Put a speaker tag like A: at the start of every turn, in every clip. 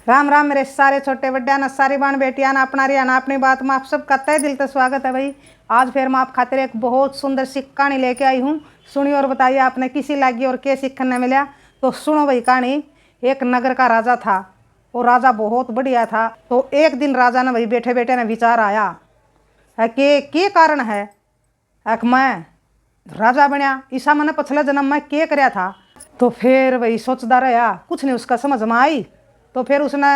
A: राम राम मेरे सारे छोटे बड्डा ना सारी बाण बेटिया ना अपना रिया ना अपनी बात में आप सब का तहे दिल से स्वागत है भाई। आज फिर मैं आप खातिर एक बहुत सुंदर सी कहानी लेके आई हूँ। सुनिए और बताइए आपने किसी लगी और क्या सीखने मिला। तो सुनो भाई कहानी। एक नगर का राजा था। वो राजा बहुत बढ़िया था। तो एक दिन राजा ने भाई बैठे बैठे ने विचार आया है कि क्या कारण है मैं राजा बनया, ईसा मैंने पिछले जन्म में क्या कराया था। तो फिर वही सोचता रहा, कुछ नहीं उसका समझ में आई। तो फिर उसने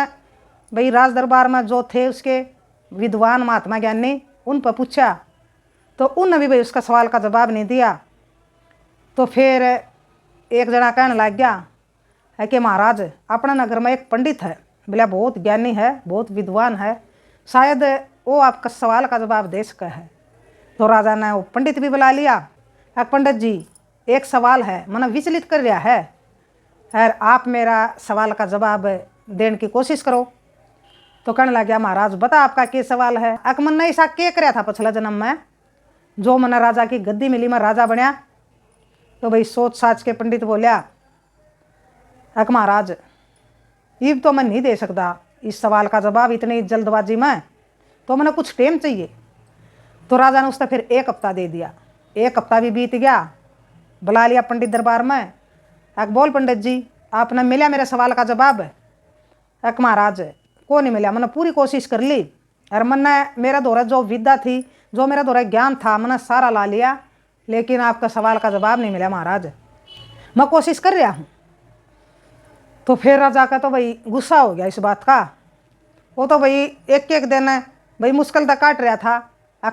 A: भाई राज दरबार में जो थे उसके विद्वान महात्मा ज्ञानी उन पर पूछा। तो उनने भी भाई उसका सवाल का जवाब नहीं दिया। तो फिर एक जना कहने लग गया है कि महाराज अपना नगर में एक पंडित है, बोला बहुत ज्ञानी है, बहुत विद्वान है, शायद वो आपका सवाल का जवाब दे सके है। तो राजा ने वो पंडित भी बुला लिया। पंडित जी एक सवाल है, मैंने विचलित कर रहा है और आप मेरा सवाल का जवाब देने की कोशिश करो। तो कहने लग गया, महाराज बता आपका क्या सवाल है। मन ने ऐसा क्या कराया था पिछले जन्म में जो मैंने राजा की गद्दी मिली, मैं राजा बनया। तो भाई सोच साच के पंडित बोलिया, महाराज ये तो मैं नहीं दे सकता इस सवाल का जवाब इतनी जल्दबाजी में, तो मैंने कुछ टाइम चाहिए। तो राजा ने उसने फिर एक हफ्ता दे दिया। एक हफ्ता भी बीत गया, बुला लिया पंडित दरबार में। बोल पंडित जी आपने मिला मेरे सवाल का जवाब। महाराज को नहीं मिला, मैंने पूरी कोशिश कर ली और मैंने मेरा दौरा जो विद्या थी, जो मेरा दौरा ज्ञान था, मैंने सारा ला लिया, लेकिन आपका सवाल का जवाब नहीं मिला महाराज, मैं कोशिश कर रहा हूँ। तो फिर राजा का तो भाई गुस्सा हो गया इस बात का। वो तो भाई एक एक दिन भाई मुश्किल तक काट रहा था।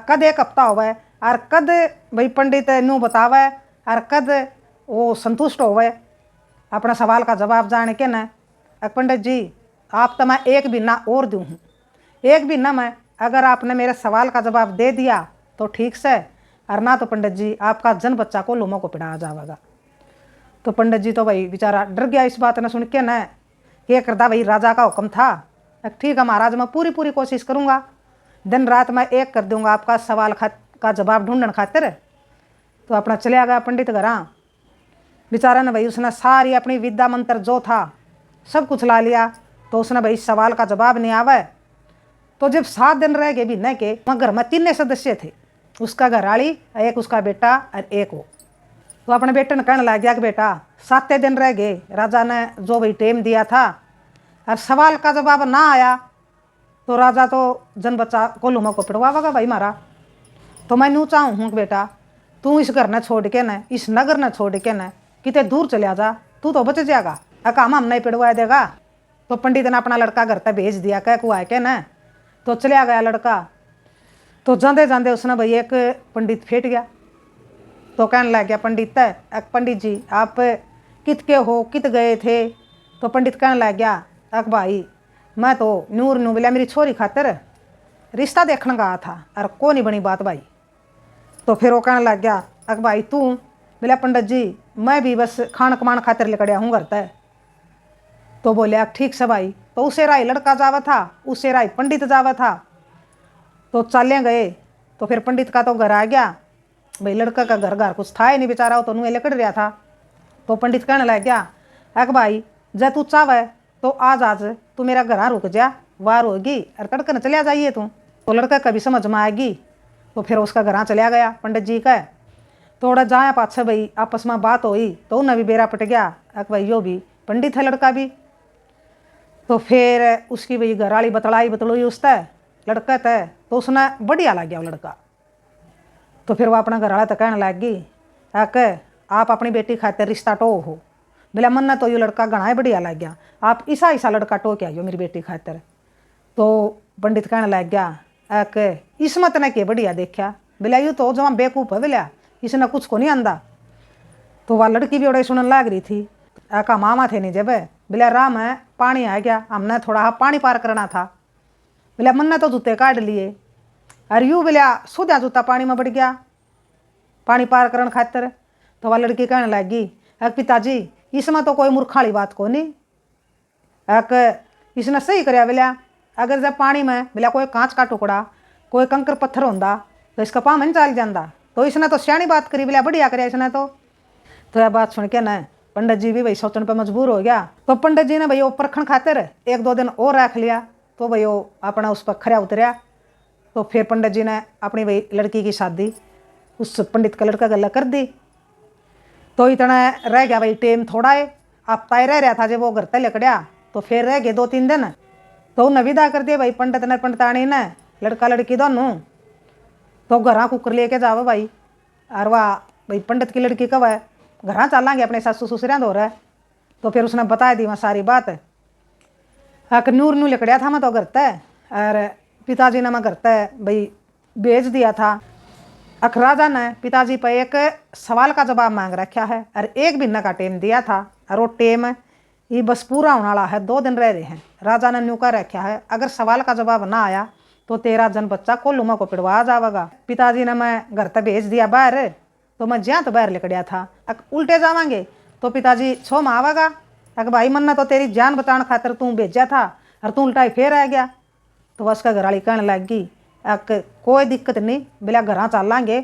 A: कद एक हफ्ता होवे और कद भाई पंडित नू बतावे और कद वो संतुष्ट होवे अपना सवाल का जवाब जाने के न। पंडित जी आप तो मैं एक महीना और दूँ हूँ, एक महीना में अगर आपने मेरे सवाल का जवाब दे दिया तो ठीक से, और ना तो पंडित जी आपका जन बच्चा को लूमों को पिढ़ा जाएगा। तो पंडित जी तो भाई बेचारा डर गया इस बात ने सुन के न। ये करता भाई राजा का हुक्म था, ठीक है महाराज मैं पूरी पूरी कोशिश करूँगा, दिन रात मैं एक कर दूंगा आपका सवाल का जवाब ढूंढने खातिर। तो अपना चले गया पंडित घर। बेचारा ने भाई उसने सारी अपनी विद्या मंत्र जो था सब कुछ ला लिया। तो उसने भाई सवाल का जवाब नहीं आवे। तो जब 7 दिन रह गए महीने के, वहाँ घर में 3 सदस्य थे, उसका घरवाली, एक उसका बेटा और एक वो। तो अपने बेटे ने कहने लग गया कि बेटा 7 दिन रह गए, राजा ने जो भाई टाइम दिया था और सवाल का जवाब ना आया तो राजा तो जन बच्चा को लुमा को पिटवाएगा भाई मारा। तो मैं यूँ चाहूँ हूँ कि बेटा तू इस घर ने छोड़ के न, इस नगर ने छोड़ के न कितने दूर चले जा, तू तो बच जाएगा, हम नहीं पिटवा देगा। तो पंडित ने अपना लड़का घर तक भेज दिया कह को आए के न। तो चलिया गया लड़का। तो जाते जाते उसने भाई एक पंडित फेंट गया। तो कहने लग गया पंडित जी आप कित के हो, कित गए थे। तो पंडित कहने लग गया, भाई मैं तो नूर नू बोला मेरी छोरी खातिर रिश्ता देखने गया था और को नहीं बनी बात भाई। तो फिर वो कहने लग गया, भाई तू बोला पंडित जी मैं भी बस खान कमान खातिर लिकड़िया हूँ घर तय। तो बोलिया ठीक से भाई। तो उसे राय लड़का जावा था, उसे राय पंडित जावा था। तो चाले गए। तो फिर पंडित का तो घर आ गया भाई, लड़का का घर घर कुछ था ही नहीं, बेचारा वो तो नुए लिकड़ रहा था। तो पंडित कहने लग गया, भाई जब तू चावे तो आज तू मेरा घर रुक जा, वार होगी और तड़कन चलिया जाइए तू, तो लड़का कभी समझ में आएगी। तो फिर उसका घर चलिया गया पंडित जी का। थोड़ा जाया पाछे भाई आपस में बात हुई तो उन्हें भी बेरा पट गया, भाई यो भी पंडित है लड़का भी। तो फिर उसकी भाई घरवाली बतलाई उससे लड़का तय। तो उसने बढ़िया लग गया वो लड़का। तो फिर वो अपना घरवाला तक कहने लग गई, आप अपनी बेटी खातिर रिश्ता टो हो। बोला मन तो ये लड़का घना ही बढ़िया लग गया, आप ऐसा लड़का टो के आइयो मेरी बेटी खातिर। तो पंडित कहने लग गया, इसमत ने के बढ़िया देखा। बोला यूँ तो जमा बेकूफ है, बोला इसने कुछ को नहीं आंदा। तो वह लड़की भी बड़े सुनने लग रही थी। मामा थे नहीं जब। बोला राम है पानी आ गया, हमने थोड़ा पानी पार करना था। बोला मन ने तो जूते काट लिए और यूँ बोला सुधा जूता पानी में बढ़ गया पानी पार करने खातिर। तो वह लड़की कहने लगी, पिताजी इसमें तो कोई मूर्खाली बात को नहीं, इसने सही कराया। बोला अगर जब पानी में बोला कोई कांच का टुकड़ा कोई कंकर पत्थर होंदा तो इसका पामन चल जाता। तो इसने तो सियाणी बात करी, बोला बढ़िया कराया इसने। तो यह बात सुन के न पंडित जी भी भाई सोचने पर मजबूर हो गया। तो पंडित जी ने भाई वो परखण खातिर 1-2 दिन और रख लिया। तो भाई वो अपना उस पर खरा उतरिया। तो फिर पंडित जी ने अपनी भाई लड़की की शादी उस पंडित का लड़का गला कर दी। तो इतना रह गया भाई टेम थोड़ा है, अब तय रह रहा था जब वो घर तक लकड़िया। तो फिर रह गए 2-3 दिन। तो उन्हें विदा कर दिया भाई पंडित ने पंडितानी ने, लड़का लड़की दोनों। तो घरा कुकर लेके जाओ भाई। और वाह भाई पंडित की लड़की कब है घर चलेंगे अपने सासू ससुरिया दो रहा। तो फिर उसने बता दी वहाँ सारी बात। नूर नू लकड़िया था मैं तो घर तक, और पिताजी ने मैं घर तक भाई भेज दिया था। राजा ने पिताजी पर एक सवाल का जवाब मांग रखा है और 1 महीना का टेम दिया था। और वो टेम ये बस पूरा होने वाला है, 2 दिन रह रहे हैं। राजा ने न्यू का रखा है अगर सवाल का जवाब ना आया तो तेरा जन बच्चा कोल्लुमा को पिड़वा जाएगा। पिताजी ने मैं घर तक भेज दिया बाहर। तो मैं ज्यादा तो बाहर लिकड़िया था, उल्टे जावांगे तो पिताजी छो में आवेगा। भाई मन्ना तो तेरी जान बचाने खातिर तू भेजा था और तू उल्टा ही फिर आ गया। तो बस का घरवाली कहने लग गई कोई दिक्कत नहीं बिला घर चलेंगे,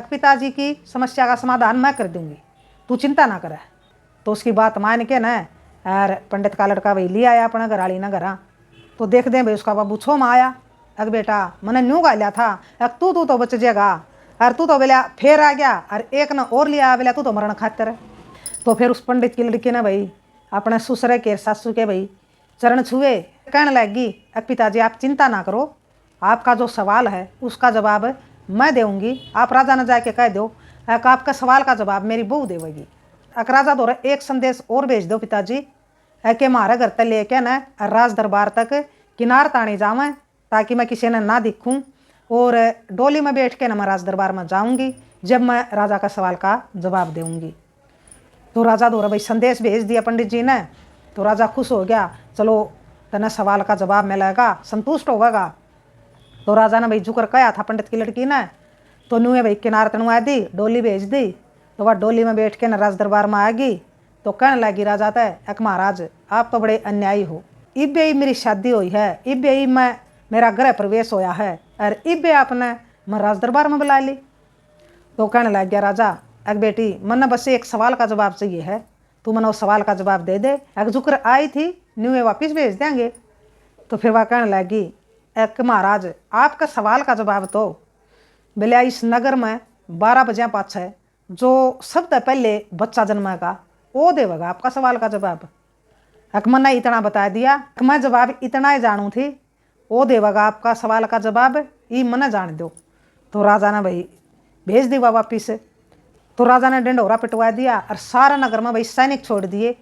A: पिताजी की समस्या का समाधान मैं कर दूंगी, तू चिंता ना करे। तो उसकी बात मान के न और पंडित का लड़का भाई ले आया अपना घरवाली ना घर। तो देख दें भाई उसका बाबू छो में आया। बेटा मैंने न्यू गालिया था तू तो बच जाएगा, और तू तो बोलिया फिर आ गया और एक न और लिया बोलिया तू तो मरण खातर। तो फिर उस पंडित की लड़की ने भाई अपने ससुर के सासू के भाई चरण छुए, कहने लगी पिताजी आप चिंता ना करो, आपका जो सवाल है उसका जवाब मैं देऊंगी। आप राजा ने जाके कह दो आपका सवाल का जवाब मेरी बहू देगी। राजा दो एक संदेश और भेज दो पिताजी कि हमारे घर तक लेके न राज दरबार तक किनार तानी जावें ताकि मैं किसी ने ना दिखूं, और डोली में बैठ के न मैं राज दरबार में जाऊंगी जब मैं राजा का सवाल का जवाब दूंगी। तो राजा दो भाई संदेश भेज दिया पंडित जी ने। तो राजा खुश हो गया, चलो तने सवाल का जवाब मिलेगा, संतुष्ट होगा। तो राजा ने भाई जुकर कहा था पंडित की लड़की ने। तो नुए भाई किनार तनवा दी, डोली भेज दी। तो वह डोली में बैठ के न राज दरबार में आ गई। तो कहने लगी राजा तय महाराज आप तो बड़े अन्यायी हो, इब्बे ही मेरी शादी हुई है, इब्बे ही मैं मेरा गृह प्रवेश होया है और इब्बे आपने मैं राज दरबार में बुला ली। तो कहने लग गया राजा बेटी मन बस एक सवाल का जवाब चाहिए है, तू मना उस सवाल का जवाब दे दे, जुकर आई थी न्यूए वापिस भेज देंगे। तो फिर वह कहने लगी महाराज आपका सवाल का जवाब तो बोलिया इस नगर में 12 बजे पाछे जो सबसे पहले बच्चा जन्मेगा वो देगा आपका सवाल का जवाब। मन्ना इतना बता दिया मैं जवाब इतना ही जानू थी, वो देगा आपका सवाल का जवाब, ये मना जान दो। तो राजा ने भाई भेज दी वापिस। तो राजा ने डंडोरा पिटवा दिया और सारा नगर में भाई सैनिक छोड़ दिए।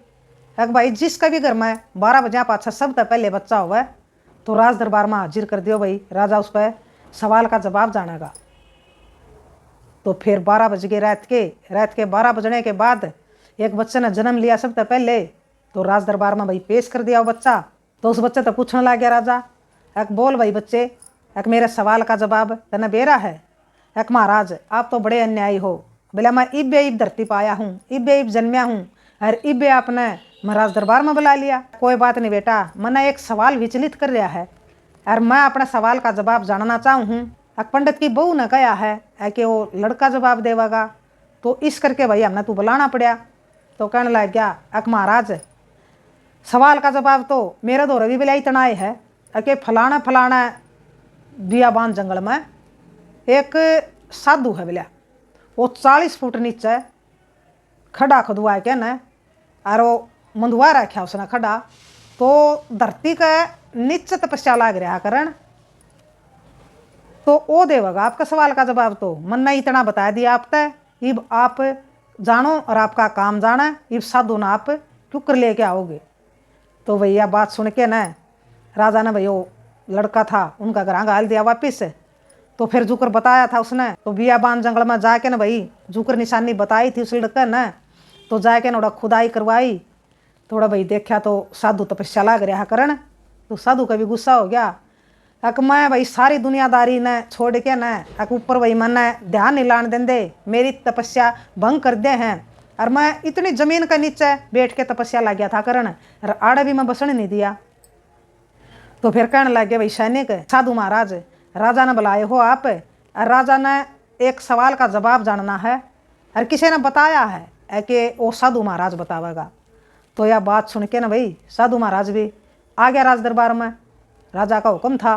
A: भाई जिसका भी घर में 12 बजे पाछा सबसे पहले बच्चा हुआ तो राज दरबार में हाजिर कर दियो भाई, राजा उस पर सवाल का जवाब जानेगा। तो फिर 12 बज गए रात के 12 बजने के बाद एक बच्चे ने जन्म लिया सबसे पहले। तो राज दरबार में भाई पेश कर दिया वो बच्चा। तो उस बच्चे तो पूछने लग गया राजा बोल भाई बच्चे मेरे सवाल का जवाब तने बेरा है। महाराज आप तो बड़े अन्यायी हो, बोला मैं इब्बे इब धरती पाया हूँ, इब्बे इब जन्मया हूँ और इब्बे आपने महाराज दरबार में बुला लिया। कोई बात नहीं बेटा, मैंने एक सवाल विचलित कर रहा है और मैं अपने सवाल का जवाब जानना चाहूँ हूँ। पंडित की बहू ने कहा है कि वो लड़का जवाब देगा, तो इस करके भाई हमने तू बुलाना पड़ा। तो कहने लग गया महाराज सवाल का जवाब तो मेरे दो रवि बिलाई तनाए है कि फलाना फलाना बियाबान जंगल में एक साधु है बोलिया, वो 40 फुट नीचे खड़ा खुदवा के न और वो मंदुआ रखा उसने खड़ा, तो धरती के नीचे तपस्या लाग रहा करण, तो वो देगा आपका सवाल का जवाब। तो मन ने इतना बता दिया आप तय, इब आप जानो और आपका काम जाना, इब साधु ना आप क्यों कर लेके आओगे। तो भैया बात सुन के न राजा ने भाई वो लड़का था उनका घर घाल दिया वापिस। तो फिर जुकर बताया था उसने, तो बियाबान जंगल में जाके न भाई जुकर निशानी बताई थी उस लड़के ने। तो जाके न खुदाई करवाई, थोड़ा भाई देखा तो साधु तपस्या लाग रहा करण। तो साधु का भी गुस्सा हो गया मैं भाई सारी दुनियादारी ने छोड़ के न ऊपर भाई मन ध्यान नहीं लाने देंदे, मेरी तपस्या भंग कर दे हैं और मैं इतनी जमीन के नीचे बैठ के तपस्या लग गया था करण और आड़ा भी मैं बसने नहीं दिया। तो फिर कहने लग गया भाई सैनिक साधु महाराज राजा ने बुलाए हो आप, और राजा ने एक सवाल का जवाब जानना है और किसी ने बताया है है कि वो साधु महाराज बतावेगा। तो यह बात सुन के ना भाई साधु महाराज भी आ गया राज दरबार में, राजा का हुक्म था।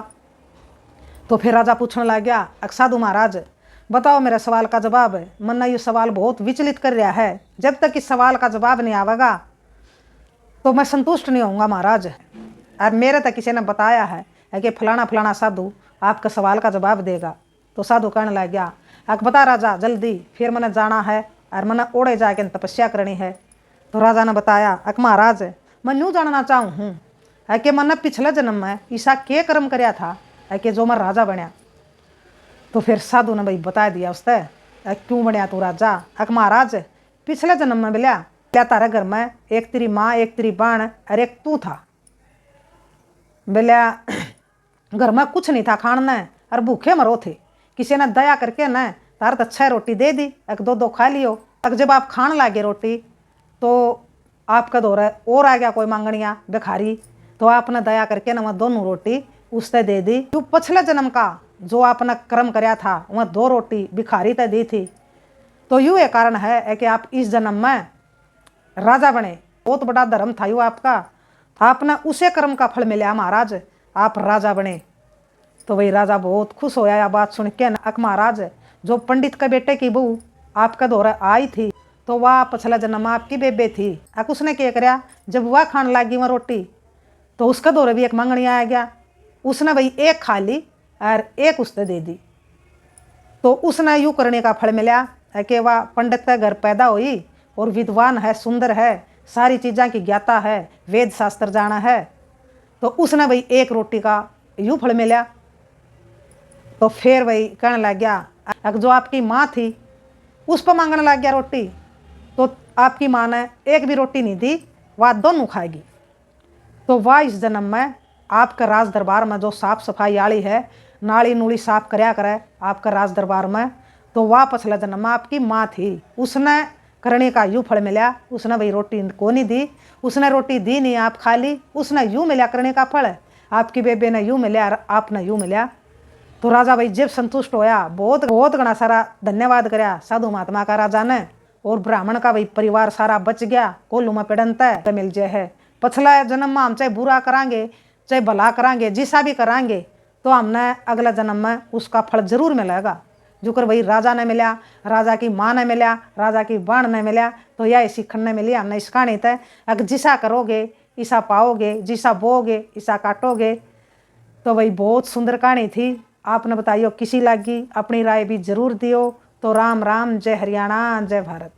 A: तो फिर राजा पूछने लग गया, साधु महाराज बताओ मेरे सवाल का जवाब। मन ये सवाल बहुत विचलित कर रहा है, जब तक इस सवाल का जवाब नहीं आवेगा तो मैं संतुष्ट नहीं होऊंगा महाराज। और मेरे तक किसी ने बताया है कि फलाना फलाना साधु आपका सवाल का जवाब देगा। तो साधु कहने लग गया, बता राजा जल्दी, फिर मैंने जाना है और मैंने ओढ़े जाके तपस्या करनी है। तो राजा ने बताया, महाराज मैं यूँ जानना चाहूँ हूँ कि मैंने पिछले जन्म में ईसा के कर्म कराया था कि जो मैं राजा बनया। तो फिर साधु ने भाई बता दिया उससे, क्यों बनया तू राजा। महाराज पिछले जन्म में बोलिया तारे घर में एक तेरी माँ, एक तेरी बहन और एक तू था। बोलिया घर में कुछ नहीं था खाने और भूखे मरो थे, किसी ने दया करके न तार तो 6 रोटी दे दी, 1-2 खा लियो। जब आप खाने लगे रोटी तो आपका दौरा और आ गया कोई मांगनिया भिखारी, तो आपने दया करके ना वह दोनों रोटी उससे दे दी। जो पिछले जन्म का जो आपने कर्म कराया था वह 2 रोटी भिखारी ते दी थी। तो यूँ एक कारण है कि आप इस जन्म में राजा बने, बहुत बड़ा धर्म था यूँ आपका, आपने उसे कर्म का फल मिला महाराज, आप राजा बने। तो वही राजा बहुत खुश होया यह बात सुन के। महाराज जो पंडित के बेटे की बहू आपका दौरा आई थी तो वह पिछला जन्म आपकी बेबे थी। उसने क्या कराया, जब वह खाने लगी वह रोटी तो उसका दौरे भी एक मांगनी आ गया, उसने भाई एक खा ली और एक उसने दे दी। तो उसने यूँ करने का फल मिला कि वह पंडित के घर पैदा हुई और विद्वान है, सुंदर है, सारी चीज़ों की ज्ञाता है, वेद शास्त्र जाना है। तो उसने भाई एक रोटी का यूँ फल मिला। तो फिर वही कहने लग गया, जो आपकी माँ थी उस पर मांगने लग गया रोटी, तो आपकी माँ ने एक भी रोटी नहीं दी, वह दोनों खाएगी। तो वह इस जन्म में आपका राज दरबार में जो साफ सफाई आली है, नाली नूली साफ कराया करे आपका राज दरबार में, तो वह पिछला जन्म में आपकी माँ थी, उसने करने का यूँ फल मिला। उसने भाई रोटी को नहीं दी, उसने रोटी दी नहीं, आप खा ली, उसने यूँ मिला करने का फल, आपकी बेबे ने यूँ मिला और आपने यूँ मिला। तो राजा भाई जब संतुष्ट होया, बहुत बहुत घना सारा धन्यवाद कराया साधु महात्मा का राजा ने। और ब्राह्मण का भाई परिवार सारा बच गया, कोल्लू में पिड़नता मिल जाए है। पिछला जन्म में हम चाहे बुरा करांगे चाहे भला करांगे, जिसा भी करांगे तो हमने अगला जन्म में उसका फल जरूर मिलेगा। जो कर भाई राजा ने मिला, राजा की माँ ने मिला, राजा की बहन ने मिला, तो यह सीखने ने मिली हमने इस कहानी तय। अगर जिसा करोगे ईसा पाओगे, जिसा बोओगे ईसा काटोगे। तो भाई बहुत सुंदर कहानी थी। आपने बताइयो किसी लगी, अपनी राय भी जरूर दियो। तो राम राम, जय हरियाणा, जय भारत।